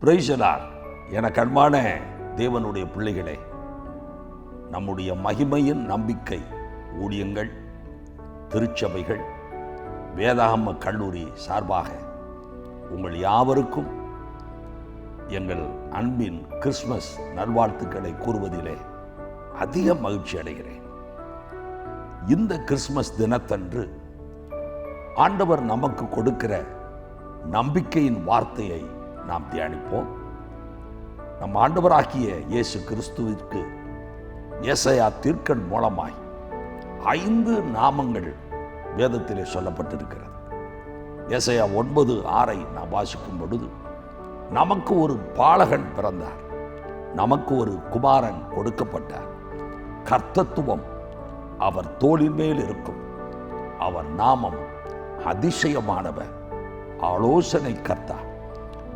Praise the Lord. எனக்கு அன்பான தேவனுடைய பிள்ளைகளே, நம்முடைய மகிமையின் நம்பிக்கை ஊழியங்கள், திருச்சபைகள், வேதாகம கல்லூரி சார்பாக உங்கள் யாவருக்கும் எங்கள் அன்பின் கிறிஸ்மஸ் நல்வாழ்த்துக்களை கூறுவதிலே அதிக மகிழ்ச்சி அடைகிறேன். இந்த கிறிஸ்மஸ் தினத்தன்று ஆண்டவர் நமக்கு கொடுக்கிற நம்பிக்கையின் வார்த்தையை நாம் தியானிப்போம். நம் ஆண்டவராகிய இயேசு கிறிஸ்துவிற்கு ஏசாயா தீர்க்கன் மூலமாய் 5 நாமங்கள் வேதத்திலே சொல்லப்பட்டிருக்கிறது. ஏசாயா 9:6 நாம் வாசிக்கும் பொழுது, நமக்கு ஒரு பாலகன் பிறந்தார், நமக்கு ஒரு குமாரன் கொடுக்கப்பட்டார், கர்த்தத்துவம் அவர் தோளின் மேல் இருக்கும், அவர் நாமம் அதிசயமானவர், ஆலோசனை கர்த்தா,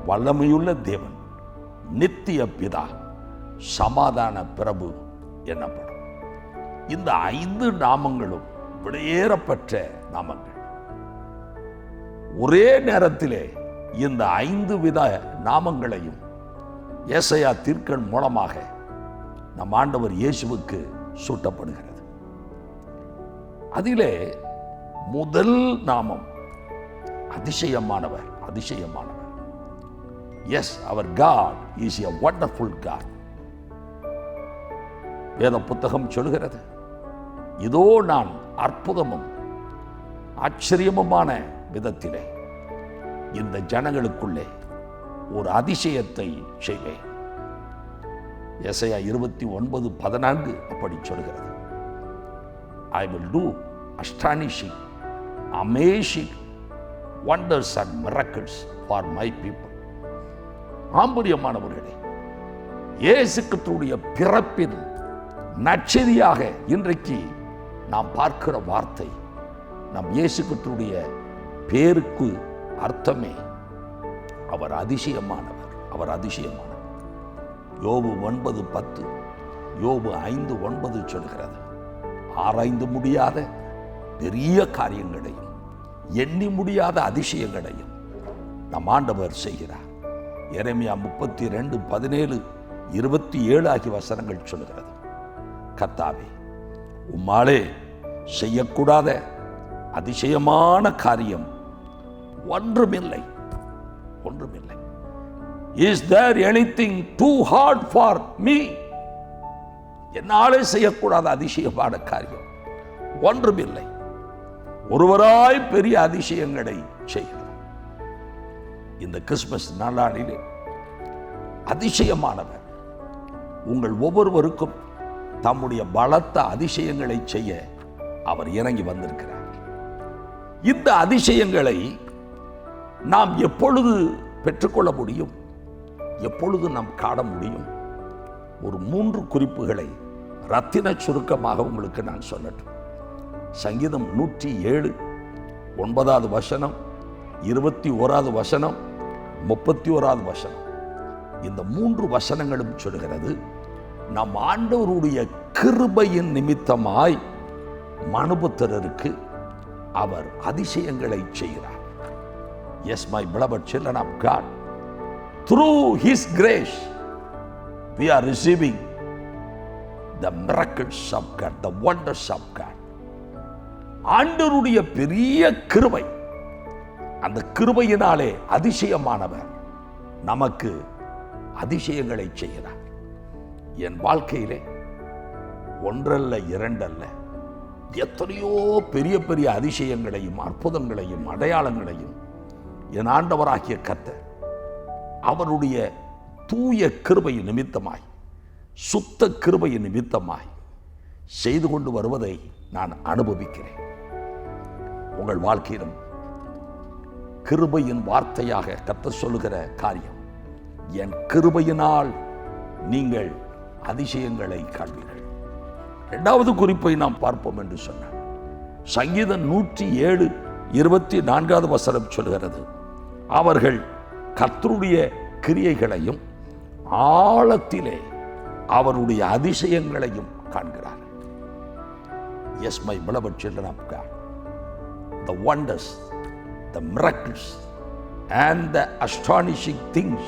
வல்லமையுள்ள தேவன், நித்திய பிதா, சமாதான பிரபு எனப்படும். இந்த 5 நாமங்களும் விலையேறப்பெற்ற நாமங்கள். ஒரே நேரத்திலே இந்த 5 வித நாமங்களையும் ஏசாயா தீர்க்கன் மூலமாக நம் ஆண்டவர் இயேசுவுக்கு சூட்டப்படுகிறது. அதிலே முதல் நாமம் அதிசயமானவர். அதிசயமானவர். எஸ், அவர் God is a wonderful God. வேத புத்தகம் சொல்கிறது, இதோ நான் அற்புதமும் ஆச்சரியமுமான விதத்திலே இந்த ஜனங்களுக்குள்ளே ஒரு அதிசயத்தை செய்வேன். ஏசாயா 29:14 அப்படி சொல்கிறது. I will do astonishing, amazing wonders and miracles for my people. ஆம்பரியமானவர்களே, இயேசு கிறிஸ்துவுடைய பிறப்பின் நற்செய்தியாக இன்றைக்கு நாம் பார்க்கிற வார்த்தை, நம் இயேசு கிறிஸ்துவுடைய பேருக்கு அர்த்தமே அவர் அதிசயமானவர். அவர் அதிசயமானவர். யோபு 9:10, யோபு 5:9 சொல்கிறது, ஆராய்ந்து முடியாத பெரிய காரியங்களையும் எண்ணி முடியாத அதிசயங்களையும் நம் ஆண்டவர் செய்கிறார். எரேமியா 32:17, 27 ஆகிய வசனங்கள் சொல்கிறது, கர்த்தாவே, உம்மாலே செய்யக்கூடாத அதிசயமான காரியம் ஒன்றுமில்லை, ஒன்றுமில்லை. Is there anything too hard for me? என்னாலே செய்யக்கூடாத அதிசயமான காரியம் ஒன்றுமில்லை. ஒருவராய் பெரிய அதிசயங்களை செய்கிறார். இந்த கிறிஸ்மஸ் நாளானிலே அதிசயமானவர் உங்கள் ஒவ்வொருவருக்கும் தம்முடைய பலத்த அதிசயங்களை செய்ய அவர் இறங்கி வந்திருக்கிறார். இந்த அதிசயங்களை நாம் எப்பொழுது பெற்றுக்கொள்ள முடியும்? எப்பொழுது நாம் காண முடியும்? ஒரு 3 குறிப்புகளை ரத்தின சுருக்கமாக உங்களுக்கு நான் சொல்லட்டும். சங்கீதம் 107 9வது வசனம், 21வது வசனம், 31வது வசனம். இந்த 3 வசனங்களும் சொல்கிறது, நம் ஆண்டவருடைய கிருபையின் நிமித்தமாய் மனுபுத்திரருக்கு அவர் அதிசயங்களை செய்கிறார். Yes, my beloved children of God, through His grace we are receiving the miracles of God, the wonders of God. ஆண்டவருடைய பெரிய கிருபை, அந்த கிருபையினாலே அதிசயமானவர் நமக்கு அதிசயங்களை செய்கிறார். என் வாழ்க்கையிலே ஒன்றல்ல, இரண்டல்ல, எத்தனையோ பெரிய பெரிய அதிசயங்களையும் அற்புதங்களையும் அடையாளங்களையும் என் ஆண்டவராகிய கர்த்தர் அவருடைய தூய கிருபையின் நிமித்தமாய், சுத்த கிருபையின் நிமித்தமாய் செய்து கொண்டு வருவதை நான் அனுபவிக்கிறேன். உங்கள் வாழ்க்கையிலும் கிருபையின் வார்த்தையாக கர்த்தர் சொல்லுகிற காரியம், என் கிருபையினால் நீங்கள் அதிசயங்களை காண்பீர்கள். 2வது குறிப்பை நாம் பார்ப்போம் என்று சொன்னார். சங்கீதம் 107:24 வசனம் சொல்கிறது, அவர்கள் கர்த்தருடைய கிரியைகளையும் ஆழத்திலே அவருடைய அதிசயங்களையும் காண்கிறார். Yes, my beloved children of God, the wonders, the miracles and the astonishing things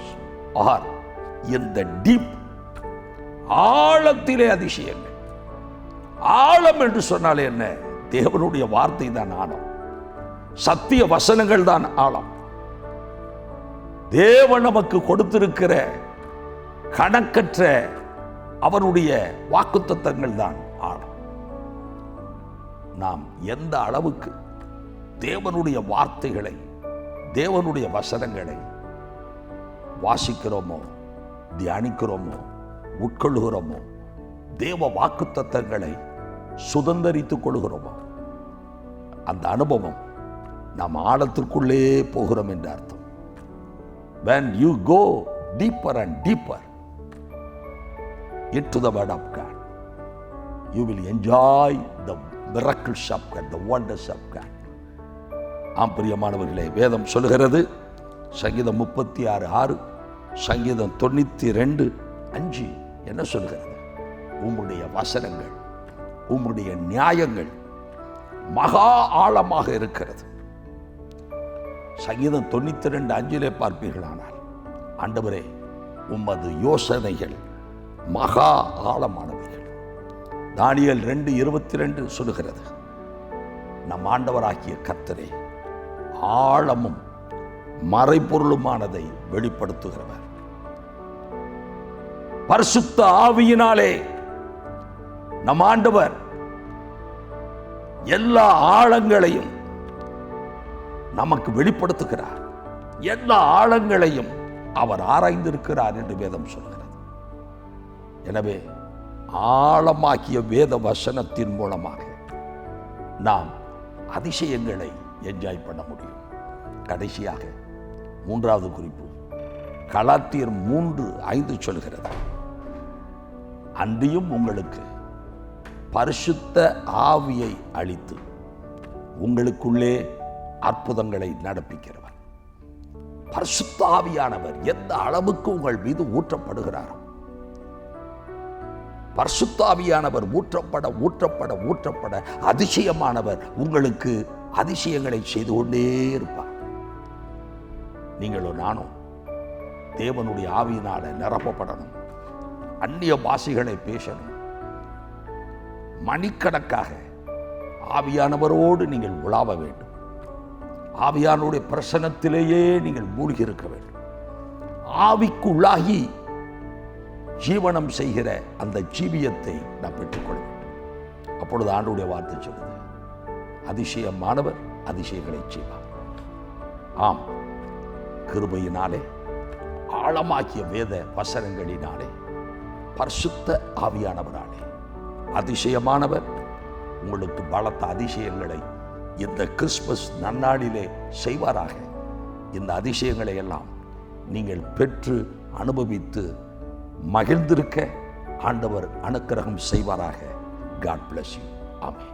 are in the deep, ஆழத்திலே அதிசயங்கள். ஆழம் என்று சொன்னாலே என்ன? தேவனுடைய வார்த்தை தான் ஆழம், சத்திய வசனங்கள் தான் ஆழம். தேவன் நமக்கு கொடுத்திருக்கிற கணக்கற்ற அவருடைய வாக்குத்தத்தங்கள் தான் ஆழம். நாம் எந்த அளவுக்கு தேவனுடைய வார்த்தைகளை, தேவனுடைய வசனங்களை வாசிக்கிறோமோ, தியானிக்கிறோமோ, உட்கொள்கிறோமோ, தேவ வாக்குத்தத்தங்களை சுதந்தரித்துக் கொள்கிறோமோ, அந்த அனுபவம் நாம் ஆழத்திற்குள்ளே போகிறோம் என்று அர்த்தம். When you go deeper and deeper into the word of God, you will enjoy the miracles of God, the wonders of God. ஆம் பிரியமானவர்களே, வேதம் சொல்கிறது, சங்கீதம் 36:6, சங்கீதம் 92:5 என்ன சொல்கிறது? உம்முடைய வசனங்கள், உம்முடைய நியாயங்கள் மகா ஆழமாக இருக்கிறது. சங்கீதம் 92:5 பார்ப்பீர்களானால், ஆண்டவரே உமது யோசனைகள் மகா ஆழமானவைகள். தானியேல் 2:22 சொல்லுகிறது, நம் ஆண்டவராகிய கர்த்தரே ஆழமும் மறைபொருளுமானதை வெளிப்படுத்துகிறவர். பரிசுத்த ஆவியினாலே நம் ஆண்டவர் எல்லா ஆழங்களையும் நமக்கு வெளிப்படுத்துகிறார். எல்லா ஆழங்களையும் அவர் ஆராய்ந்திருக்கிறார் என்று வேதம் சொல்கிறது. எனவே ஆழமாக்கிய வேத வசனத்தின் மூலமாக நாம் அதிசயங்களை என்ஜாய் பண்ண முடியும். கடைசியாக மூன்றாவது குறிப்பு, கலாத்தியர் 3:5 சொல்கிறது, அன்றியும் உங்களுக்கு பரிசுத்த ஆவியை அளித்து உங்களுக்குள்ளே அற்புதங்களை நடப்பிக்கிறவர். பரிசுத்த ஆவியானவர் எந்த அளவுக்கு உங்கள் மீது ஊற்றப்படுகிறாரோ, பரிசுத்த ஆவியானவர் ஊற்றப்பட ஊற்றப்பட ஊற்றப்பட அதிசயமானவர் உங்களுக்கு அதிசயங்களை செய்து கொண்டே இருப்பார். நீங்களும் நானும் தேவனுடைய ஆவியினால நிரப்பப்படணும். அந்நிய பாஷைகளை பேசணும். மணிக்கணக்காக ஆவியானவரோடு நீங்கள் உலாவ வேண்டும். ஆவியானுடைய பிரசன்னத்திலேயே நீங்கள் மூழ்கி இருக்க வேண்டும். ஆவிக்குள்ளாகி ஜீவனம் செய்கிற அந்த ஜீவியத்தை நாம் பெற்றுக்கொள்ள வேண்டும். அப்பொழுது ஆண்டவருடைய வார்த்தை சொல்லுது, அதிசயமானவர் அதிசயங்களை செய்வார். ஆம், கிருபையினாலே ஆழமாக்கிய வேத வசனங்களினாலே பரிசுத்த ஆவியானவராலே அதிசயமானவர் உங்களுக்கு பலத்த அதிசயங்களை இந்த கிறிஸ்துமஸ் நன்னாளிலே செய்வாராக. இந்த அதிசயங்களை எல்லாம் நீங்கள் பெற்று அனுபவித்து மகிழ்ந்திருக்க ஆண்டவர் அனுக்கிரகம் செய்வாராக. God bless you. ஆமென்.